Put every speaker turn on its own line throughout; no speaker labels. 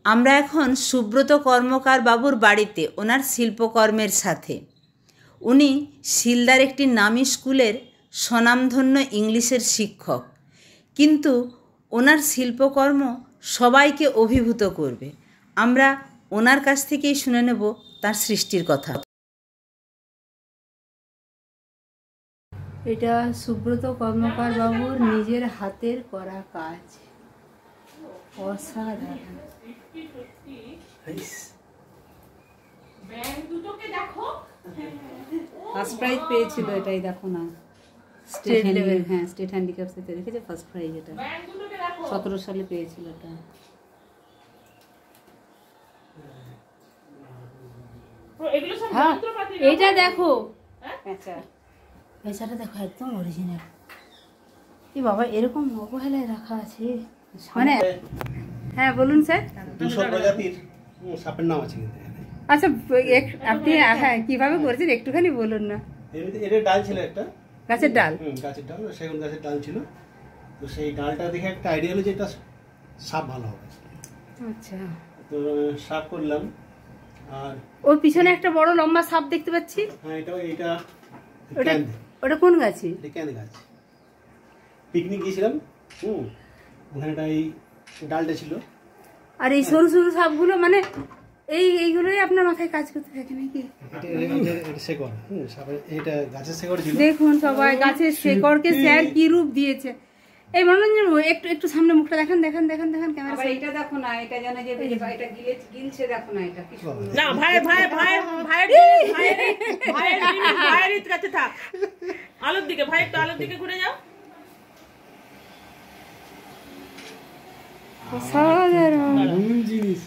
আমরা এখন সুব্রত কর্মকার বাবুর বাড়িতে ওনার শিল্পকর্মের সাথে। উনি শিলদার একটি নামী স্কুলের স্বনামধন্য ইংলিশের শিক্ষক, কিন্তু ওনার শিল্পকর্ম সবাইকে অভিভূত করবে। আমরা ওনার কাছ থেকেই শুনে নেব তার সৃষ্টির কথা।
এটা সুব্রত কর্মকার বাবুর নিজের হাতের করা কাজ, অসাধারণ। ফার্স্ট প্রাইজ পেয়েছিল এটাই, দেখো না, স্টেট লেভেল। হ্যাঁ, স্টেট হ্যান্ডিক্যাপসে রেখেছে ফার্স্ট প্রাইজ। এটা 17 সালে পেয়েছিল এটা। হ্যাঁ, এইটা দেখো, পেঁচাটা দেখো, একদম অরিজিনাল। এই বাবা, এরকম অবহেলায় রাখা আছে মানে। হ্যাঁ বলুন স্যার।
200 প্রজাতির সাপের নাম আছে কিন্তু।
আচ্ছা, আপনি হ্যাঁ কিভাবে করেছেন একটুখানি বলুন না।
এটা ডাল ছিল, একটা
গাছের ডাল।
গাছের ডাল, সেগুন গাছের ডাল ছিল। তো সেই ডালটা দেখে একটা আইডিয়া হলো যে এটা সাপ ভালো হবে।
আচ্ছা,
তো সাপ করলাম। আর
ওর পিছনে একটা বড় লম্বা সাপ দেখতে পাচ্ছি।
হ্যাঁ, এটা
ওটা কোন গাছে?
এটা ক্যান গাছ। পিকনিক গিয়েছিলাম, ওখানে এই ডালটা ছিল।
আর এই সরু সরু সাপগুলো মানে এইগুলোই আপনার মাথায় কাজ করতে থাকে নাকি?
এটা শেকড়, এটা গাছের শেকড় ছিল।
দেখুন সবাই, গাছের শেকড়কে স্যার কি রূপ দিয়েছে। এই মনোরঞ্জন, একটু সামনে মুখটা দেখান দেখেন দেখেন দেখেন ক্যামেরা। আবার এটা দেখো না, এটা জানা যে এটা গিলছে, দেখো না এটা কি না।
ভাইয়ের কাছে থাক, আলোর দিকে, ভাই একটু আলোর দিকে ঘুরে যাও।
অসাধারণ
জিনিস,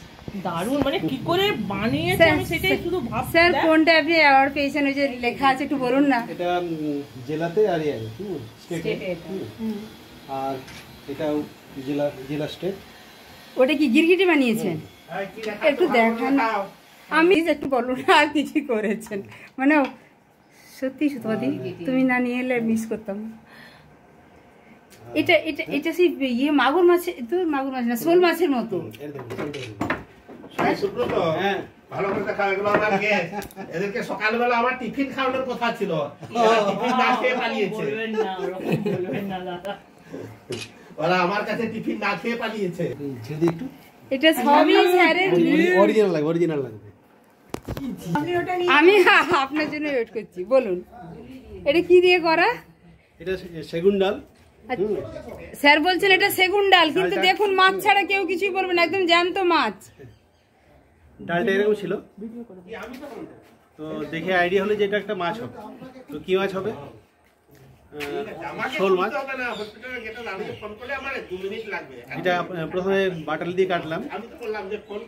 দারুণ, মানে কি করে বানিয়েছে আমি সেটাই শুধু ভাবছি।
স্যার কোনটা আপনি অ্যাওয়ার্ড পেয়েছেন? ওই যে লেখা আছে একটু বলুন না।
এটা জেলাতে আর স্টেটে, আর এটাও জেলা স্টেট।
ওটা কি গিরগিটি বানিয়েছেন? একটু দেখান, আমি একটু বলুন না আর কিছু করেছেন। মানে সত্যি সুতদি, তুমি না নিয়ে এলে মিস করতাম। এটা এটা এটা সেই ইয়ে মাগুর মাছের, তো মাগুর মাছ না, শোল মাছের মতো।
হ্যাঁ,
ভালো করে দেখা এগুলো আমার গ্যাস। এদেরকে সকালবেলা আমার টিফিন খাওয়ানোর কথা ছিল, টিফিন না খেয়ে পালিয়েছে। ওরা আমার কাছে টিফিন না খেয়ে পালিয়েছে।
ছেড়ে একটু,
এটা সবই স্যারের
অরিজিনাল লাগবে।
আমি আপনার জন্য ওয়েট করছি, বলুন এটা কি দিয়ে করা?
এটা সেগুন ডাল।
স্যার বলছেন এটা সেগুন ডাল, কিন্তু দেখুন মাছ ছাড়া কেউ কিছুই বলবে না, একদম জ্যান্ত মাছ।
ডালটা এরকম ছিল, তো দেখে আইডিয়া হলো যে এটা একটা মাছ হবে। তো কি মাছ হবে? শোল মাছ। এটা প্রথমে বাটাল দিয়ে কাটলাম,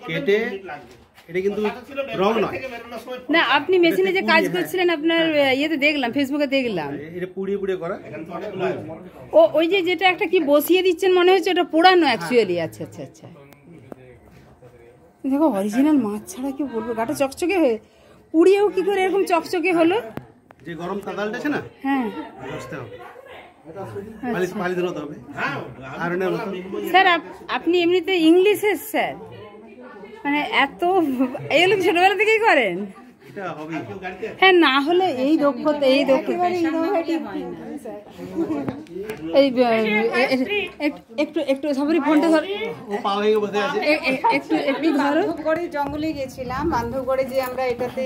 কেটে এটা কিন্তু রং নয়
না। আপনি মেশিনে যে কাজ করছিলেন আপনার ইয়েতে দেখলাম, ফেসবুকে দেখলাম,
এটা পুড়িয়ে পুড়িয়ে করা।
ও ওই যে যেটা একটা কি বসিয়ে দিচ্ছেন মনে হচ্ছে, ওটা পোড়ানো অ্যাকচুয়ালি। আচ্ছা আচ্ছা আচ্ছা, দেখো অরিজিনাল মাছ ছাড়া কি বলবো, গাটা চকচকে হয়ে পুড়িয়েও কি করে এরকম চকচকে হলো?
যে গরম তাদালটা আছে না,
হ্যাঁ
বসতে হবে, পালি ধরতে হবে।
স্যার আপনি এমনিতে ইংলিশের স্যার, মানে এত এগুলো ছোটবেলা থেকেই করেন? হ্যাঁ, না হলে এই দক্ষতা এই একটু একটু সবারই ফোনটা ধর, একটু ধরো।
বান্ধবগড়ে জঙ্গলে গেছিলাম, বান্ধবগড়ে যে আমরা এটাতে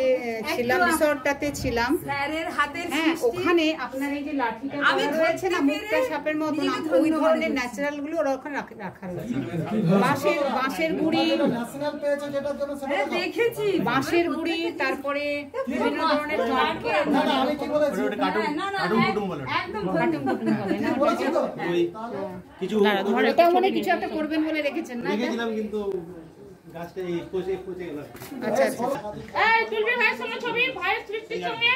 ছিলাম, রিসর্টটাতে ছিলাম। হ্যাঁ, ওখানে আপনার এই যে লাঠিটা রয়েছে না, মুক্তা সাপের মতন, ওই ধরনের ন্যাচারাল গুলো ওরা ওখানে রাখা রয়েছে। বাঁশের গুড়ি দেখেছি, বাঁশের গুড়ি, তারপরে বিভিন্ন ধরনের কিছু একটা করবেন বলে রেখেছেন না?
কিন্তু গাছটা পচে গেল।
আচ্ছা আচ্ছা,
এই তুলবি ভাইয়ের সঙ্গে ছবি, ভাইয়ের সৃষ্টির সঙ্গে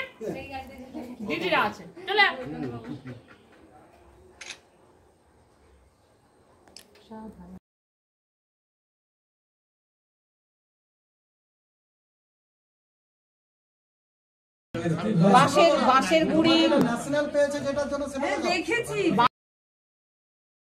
দিদিরা আছে, চলে।
বাঁশের গুড়ি
ন্যাশনাল পেয়েছে যেটার জন্য
দেখেছি।